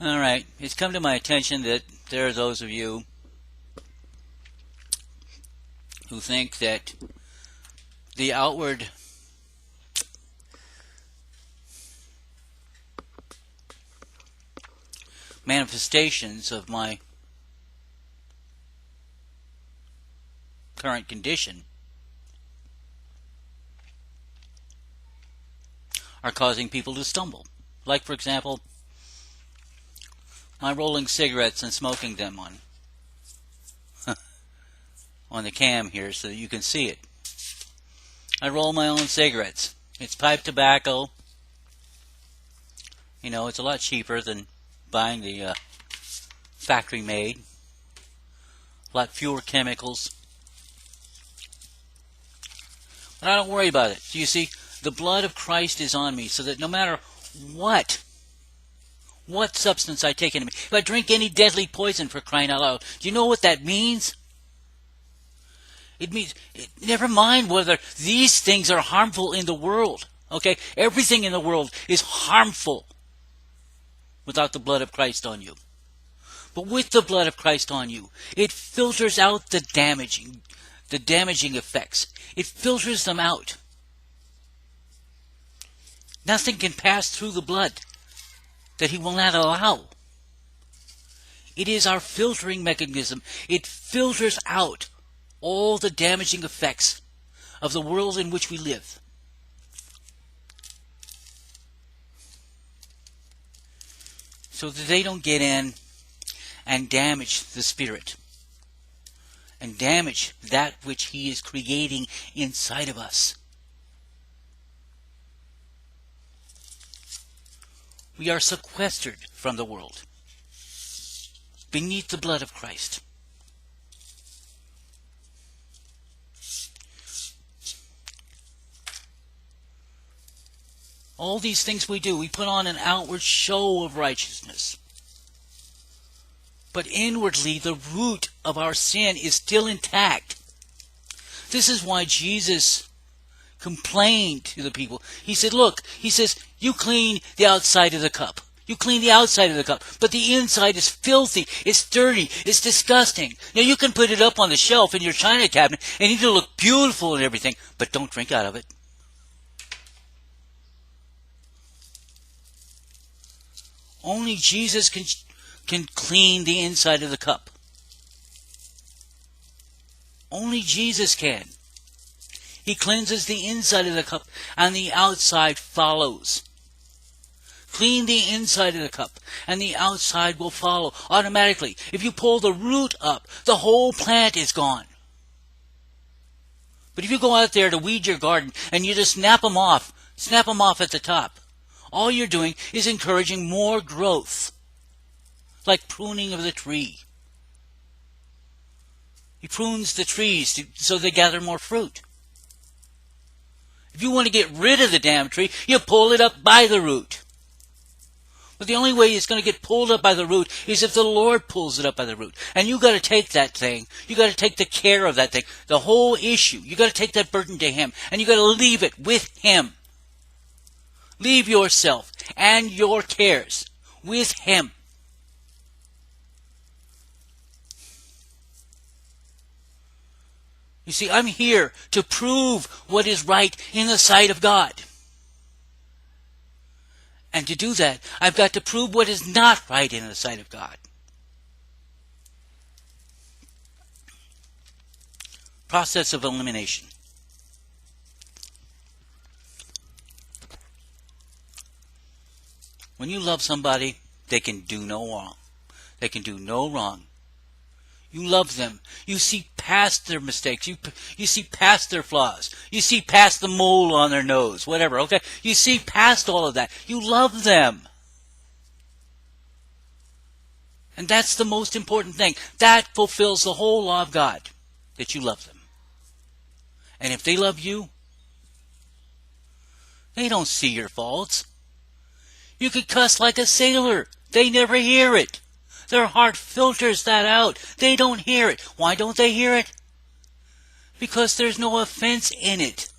Alright, it's come to my attention that there are those of you who think that the outward manifestations of my current condition are causing people to stumble. Like, for example, my rolling cigarettes and smoking them on the cam here so that you can see it. I roll my own cigarettes. It's pipe tobacco. You know, it's a lot cheaper than buying the factory made. A lot fewer chemicals. But I don't worry about it. So you see, the blood of Christ is on me so that no matter what substance I take into me, if I drink any deadly poison, for crying out loud, do you know what that means? It means, never mind whether these things are harmful in the world. Okay? Everything in the world is harmful without the blood of Christ on you. But with the blood of Christ on you, it filters out the damaging effects. It filters them out. Nothing can pass through the blood that He will not allow. It is our filtering mechanism. It filters out all the damaging effects of the world in which we live. So that they don't get in and damage the Spirit and damage that which He is creating inside of us. We are sequestered from the world beneath the blood of Christ. All these things we do, we put on an outward show of righteousness. But inwardly, the root of our sin is still intact. This is why Jesus complained to the people. He said, look, he says, you clean the outside of the cup. You clean the outside of the cup, but the inside is filthy, it's dirty, it's disgusting. Now you can put it up on the shelf in your china cabinet and it'll look beautiful and everything, but don't drink out of it. Only Jesus can clean the inside of the cup. Only Jesus can. He cleanses the inside of the cup, and the outside follows. Clean the inside of the cup, and the outside will follow automatically. If you pull the root up, the whole plant is gone. But if you go out there to weed your garden, and you just snap them off at the top, all you're doing is encouraging more growth. Like pruning of the tree. He prunes the trees so they gather more fruit. If you want to get rid of the damn tree, you pull it up by the root. But the only way it's going to get pulled up by the root is if the Lord pulls it up by the root. And you got to take that thing. You got to take the care of that thing. The whole issue. You got to take that burden to Him. And you got to leave it with Him. Leave yourself and your cares with Him. You see, I'm here to prove what is right in the sight of God. And to do that, I've got to prove what is not right in the sight of God. Process of elimination. When you love somebody, they can do no wrong. They can do no wrong. You love them. You see past their mistakes. You see past their flaws. You see past the mole on their nose. Whatever, okay? You see past all of that. You love them. And that's the most important thing. That fulfills the whole law of God. That you love them. And if they love you, they don't see your faults. You could cuss like a sailor. They never hear it. Their heart filters that out. They don't hear it. Why don't they hear it? Because there's no offense in it.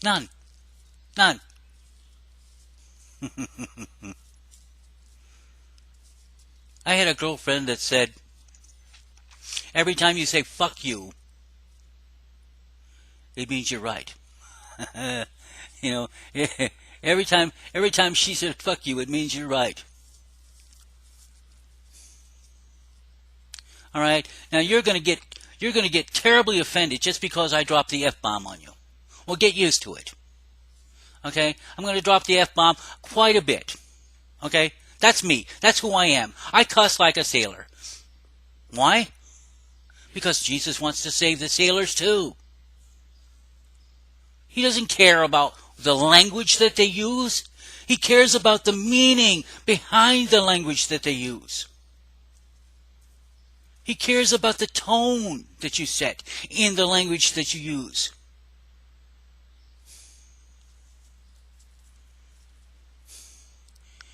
None. None. I had a girlfriend that said, every time you say fuck you, it means you're right. You know, every time she said fuck you, it means you're right. All right? Now you're going to get terribly offended just because I dropped the F-bomb on you. Well, get used to it. Okay? I'm going to drop the F-bomb quite a bit. Okay? That's me. That's who I am. I cuss like a sailor. Why? Because Jesus wants to save the sailors too. He doesn't care about the language that they use. He cares about the meaning behind the language that they use. He cares about the tone that you set in the language that you use.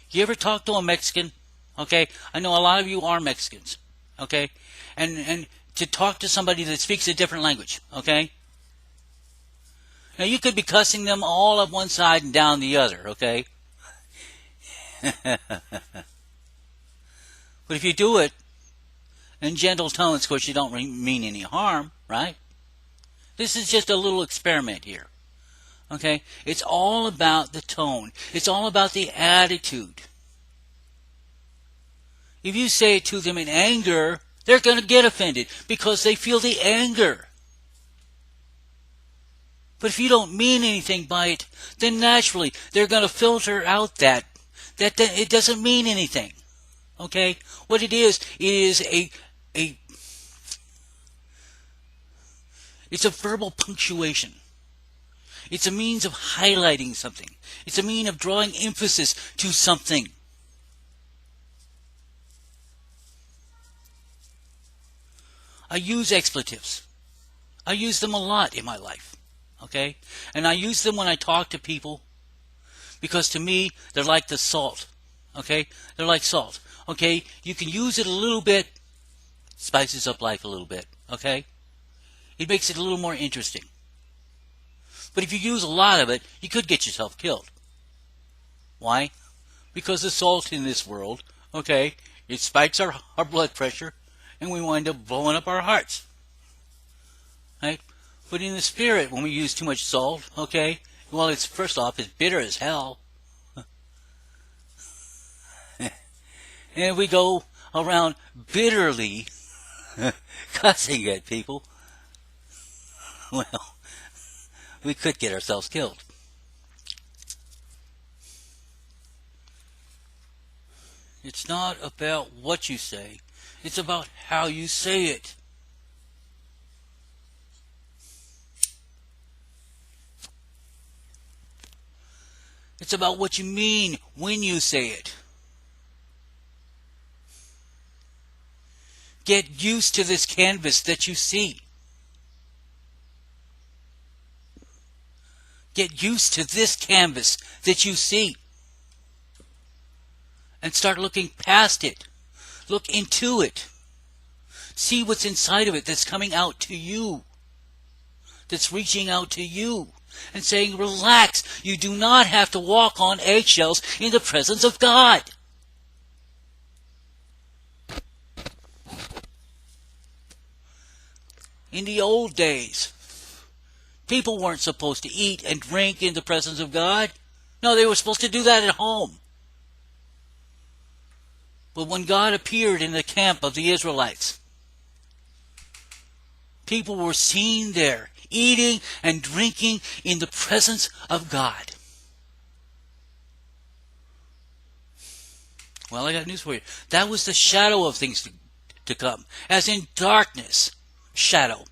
You ever talk to a Mexican? Okay, I know a lot of you are Mexicans. Okay, and to talk to somebody that speaks a different language. Okay. Now you could be cussing them all up one side and down the other. Okay. But if you do it in gentle tones, of course you don't mean any harm, right? This is just a little experiment here. Okay? It's all about the tone. It's all about the attitude. If you say it to them in anger, they're going to get offended because they feel the anger. But if you don't mean anything by it, then naturally they're going to filter out that it doesn't mean anything. Okay? What it is it's a verbal punctuation. It's a means of highlighting something. It's a means of drawing emphasis to something. I use expletives. I use them a lot in my life. Okay? And I use them when I talk to people because to me, they're like the salt. Okay? They're like salt. Okay? You can use it a little bit, spices up life a little bit. Okay? It makes it a little more interesting. But if you use a lot of it, you could get yourself killed. Why? Because the salt in this world, okay, it spikes our blood pressure and we wind up blowing up our hearts. Right? But in the spirit, when we use too much salt, okay, well, it's first off, it's bitter as hell. And if we go around bitterly cussing at people, well, we could get ourselves killed. It's not about what you say. It's about how you say it. It's about what you mean when you say it. Get used to this canvas that you see. Get used to this canvas that you see. And start looking past it. Look into it. See what's inside of it that's coming out to you. That's reaching out to you. And saying, relax. You do not have to walk on eggshells in the presence of God. In the old days, people weren't supposed to eat and drink in the presence of God. No, they were supposed to do that at home. But when God appeared in the camp of the Israelites, people were seen there, eating and drinking in the presence of God. Well, I got news for you. That was the shadow of things to come, as in darkness, shadow.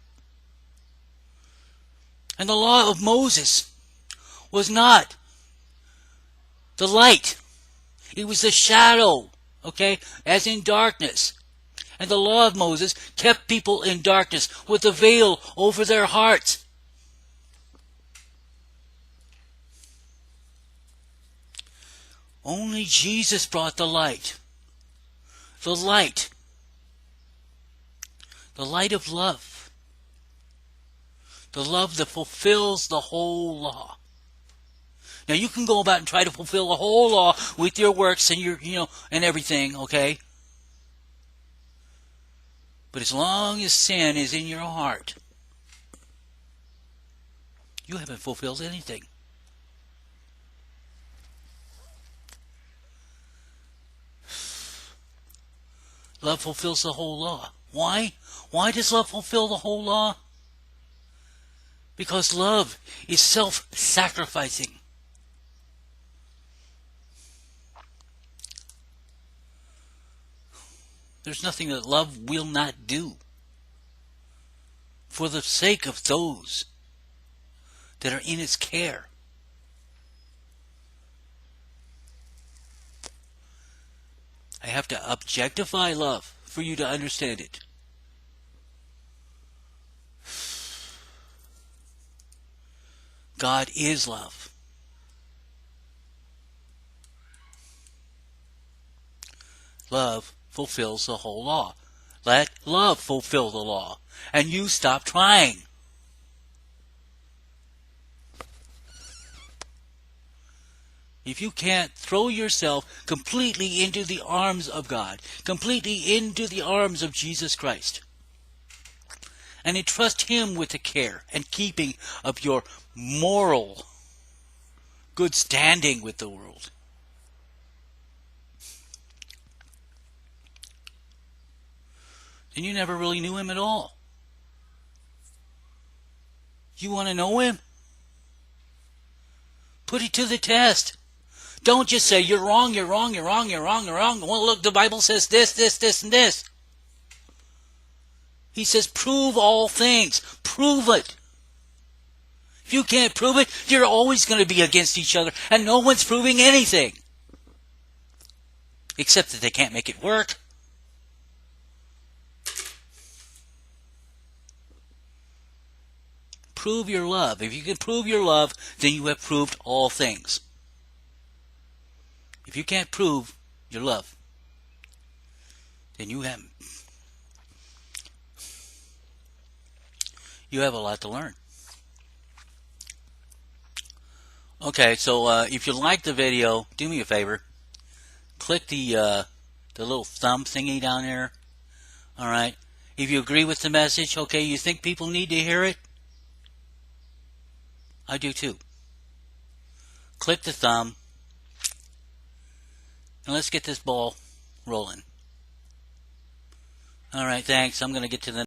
And the law of Moses was not the light. It was the shadow, okay, as in darkness. And the law of Moses kept people in darkness with a veil over their hearts. Only Jesus brought the light. The light. The light of love. The love that fulfills the whole law. Now you can go about and try to fulfill the whole law with your works and your, and everything, okay? But as long as sin is in your heart, you haven't fulfilled anything. Love fulfills the whole law. Why? Why does love fulfill the whole law? Because love is self-sacrificing. There's nothing that love will not do for the sake of those that are in its care. I have to objectify love for you to understand it. God is love. Love fulfills the whole law. Let love fulfill the law, and you stop trying. If you can't throw yourself completely into the arms of God, completely into the arms of Jesus Christ, and entrust Him with the care and keeping of your moral good standing with the world, then you never really knew Him at all. You want to know Him? Put it to the test. Don't just say, you're wrong, you're wrong, you're wrong, you're wrong, you're wrong. Well, look, the Bible says this, this, this, and this. He says, prove all things. Prove it. If you can't prove it, you're always going to be against each other, and no one's proving anything. Except that they can't make it work. Prove your love. If you can prove your love, then you have proved all things. If you can't prove your love, then you haven't. You have a lot to learn. Okay, so if you like the video, do me a favor. Click the little thumb thingy down there. All right. If you agree with the message, okay, you think people need to hear it? I do too. Click the thumb. And let's get this ball rolling. All right, thanks. I'm going to get to the